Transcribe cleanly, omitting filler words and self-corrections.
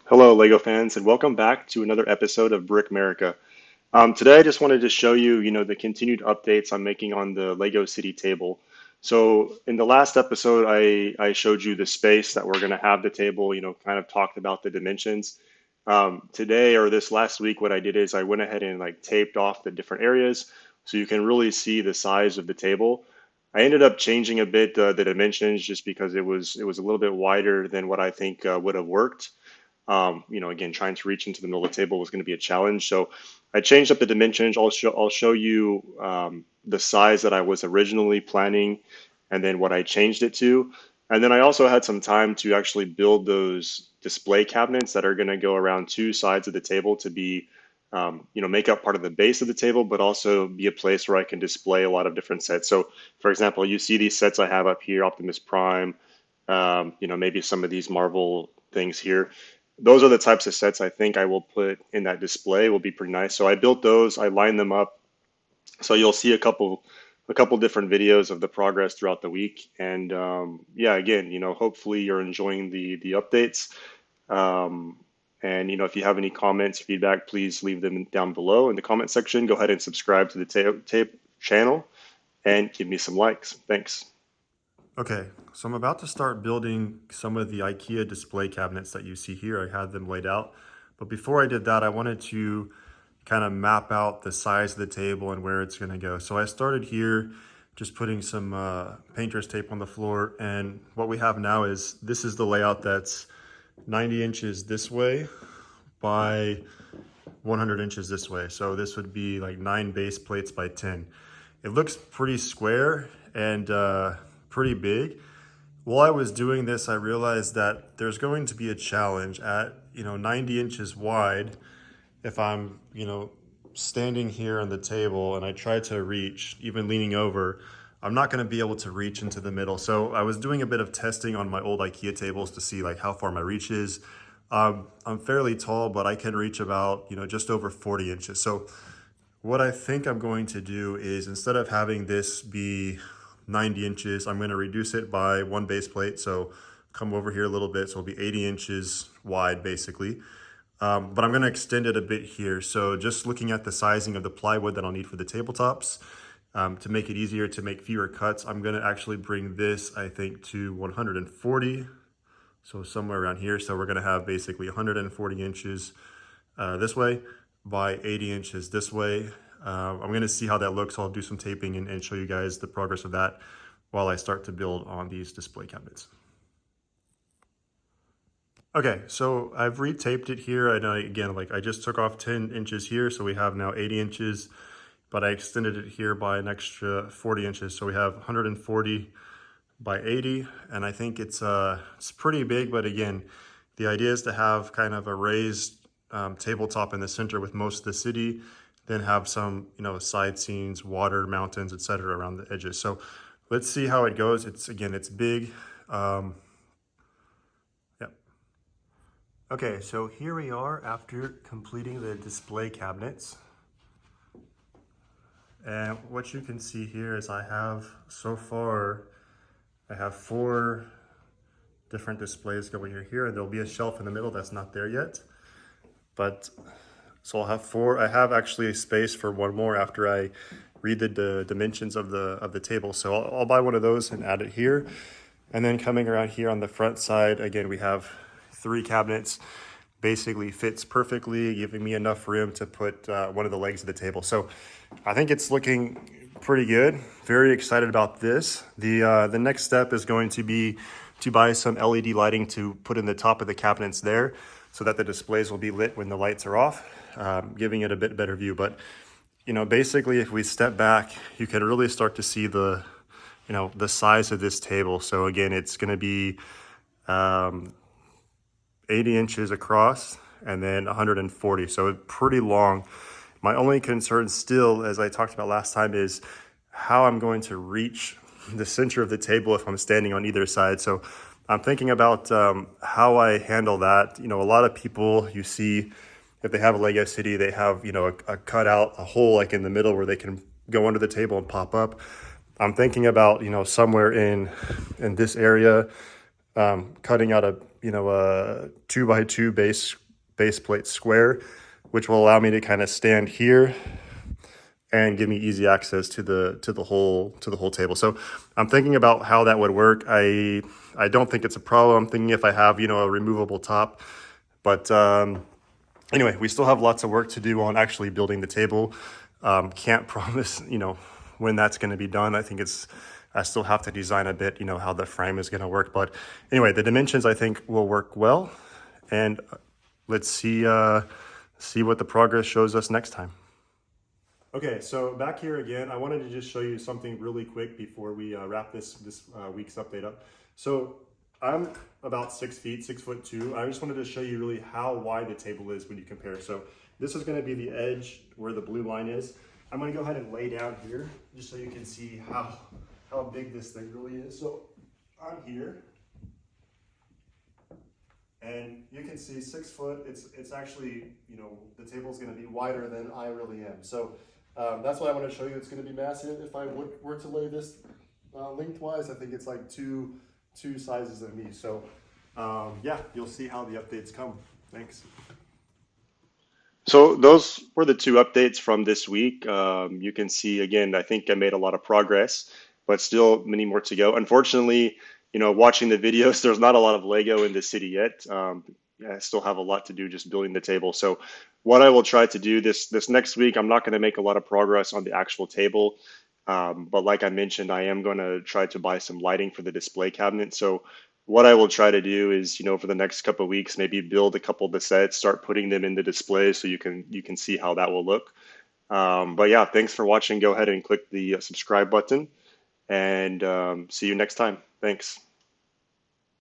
Hello, Lego fans, and welcome back to another episode of Brickmerica. Today, I just wanted to show you, the continued updates I'm making on the Lego City table. So, in the last episode, I showed you the space that we're going to have the table, kind of talked about the dimensions. Today or this last week, what I did is I went ahead and like taped off the different areas so you can really see the size of the table. I ended up changing a bit the dimensions just because it was a little bit wider than what I think would have worked. Again, trying to reach into the middle of the table was going to be a challenge. So I changed up the dimensions. I'll show you the size that I was originally planning and then what I changed it to. And then I also had some time to actually build those display cabinets that are going to go around two sides of the table to be, make up part of the base of the table, but also be a place where I can display a lot of different sets. So, for example, you see these sets I have up here, Optimus Prime, maybe some of these Marvel things here. Those are the types of sets I think I will put in that display. Will be pretty nice. So I built those. I lined them up. So you'll see a couple different videos of the progress throughout the week. And yeah, again, hopefully you're enjoying the updates. And if you have any comments, feedback, please leave them down below in the comment section. Go ahead and subscribe to the tape channel and give me some likes. Thanks. Okay, so I'm about to start building some of the IKEA display cabinets that you see here. I had them laid out. But before I did that, I wanted to kind of map out the size of the table and where it's going to go. So I started here just putting some painter's tape on the floor. And what we have now is this is the layout that's 90 inches this way by 100 inches this way. So this would be like 9 base plates by 10. It looks pretty square and pretty big. While I was doing this, I realized that there's going to be a challenge at 90 inches wide. If I'm standing here on the table and I try to reach, even leaning over, I'm not going to be able to reach into the middle. So I was doing a bit of testing on my old IKEA tables to see like how far my reach is. I'm fairly tall, but I can reach about just over 40 inches. So what I think I'm going to do is, instead of having this be 90 inches, I'm going to reduce it by 1 base plate. So come over here a little bit. So it'll be 80 inches wide basically. But I'm going to extend it a bit here. So just looking at the sizing of the plywood that I'll need for the tabletops, to make it easier to make fewer cuts, I'm going to actually bring this, I think, to 140. So somewhere around here. So we're going to have basically 140 inches this way by 80 inches this way. I'm going to see how that looks. I'll do some taping and show you guys the progress of that while I start to build on these display cabinets. Okay, so I've retaped it here. And again, like I just took off 10 inches here, so we have now 80 inches, but I extended it here by an extra 40 inches. So we have 140 by 80, and I think it's pretty big, but again, the idea is to have kind of a raised tabletop in the center with most of the city, then have some side scenes, water, mountains, etc. around the edges. So let's see how it goes. It's big. Yeah. Okay, so here we are after completing the display cabinets. And what you can see here is I have 4 different displays going here, and there'll be a shelf in the middle that's not there yet. But so I'll have 4. I have actually a space for one more after I read the dimensions of the table. So I'll buy one of those and add it here. And then coming around here on the front side, again, we have 3 cabinets. Basically fits perfectly, giving me enough room to put one of the legs of the table. So I think it's looking pretty good. Very excited about this. The next step is going to be to buy some LED lighting to put in the top of the cabinets there, so that the displays will be lit when the lights are off, giving it a bit better view. But basically, if we step back, you can really start to see the size of this table. So again, it's going to be 80 inches across and then 140. So it's pretty long. My only concern still, as I talked about last time, is how I'm going to reach the center of the table if I'm standing on either side. So I'm thinking about how I handle that. A lot of people you see, if they have a Lego City, they have, a cutout, a hole like in the middle where they can go under the table and pop up. I'm thinking about, somewhere in this area, cutting out a a 2 by 2 base plate square, which will allow me to kind of stand here and give me easy access to the whole table. So I'm thinking about how that would work. I don't think it's a problem. I'm thinking if I have a removable top, but anyway, we still have lots of work to do on actually building the table. Can't promise when that's going to be done. I still have to design a bit how the frame is going to work. But anyway, the dimensions I think will work well, and let's see what the progress shows us next time. Okay, so back here again, I wanted to just show you something really quick before we wrap this week's update up. So I'm about 6 feet, 6'2". I just wanted to show you really how wide the table is when you compare. So this is going to be the edge where the blue line is. I'm going to go ahead and lay down here just so you can see how big this thing really is. So I'm here, and you can see 6 foot. It's actually, the table is going to be wider than I really am. So that's why I want to show you. It's going to be massive. If I were to lay this lengthwise, I think it's like two sizes of me. So yeah, you'll see how the updates come. Thanks. So those were the two updates from this week. You can see again, I think I made a lot of progress, but still many more to go. Unfortunately, watching the videos, there's not a lot of Lego in the city yet. Yeah, I still have a lot to do just building the table. So what I will try to do this next week, I'm not going to make a lot of progress on the actual table. But like I mentioned, I am going to try to buy some lighting for the display cabinet. So what I will try to do is, for the next couple of weeks, maybe build a couple of the sets, start putting them in the display so you can see how that will look. But yeah, thanks for watching. Go ahead and click the subscribe button, and see you next time. Thanks.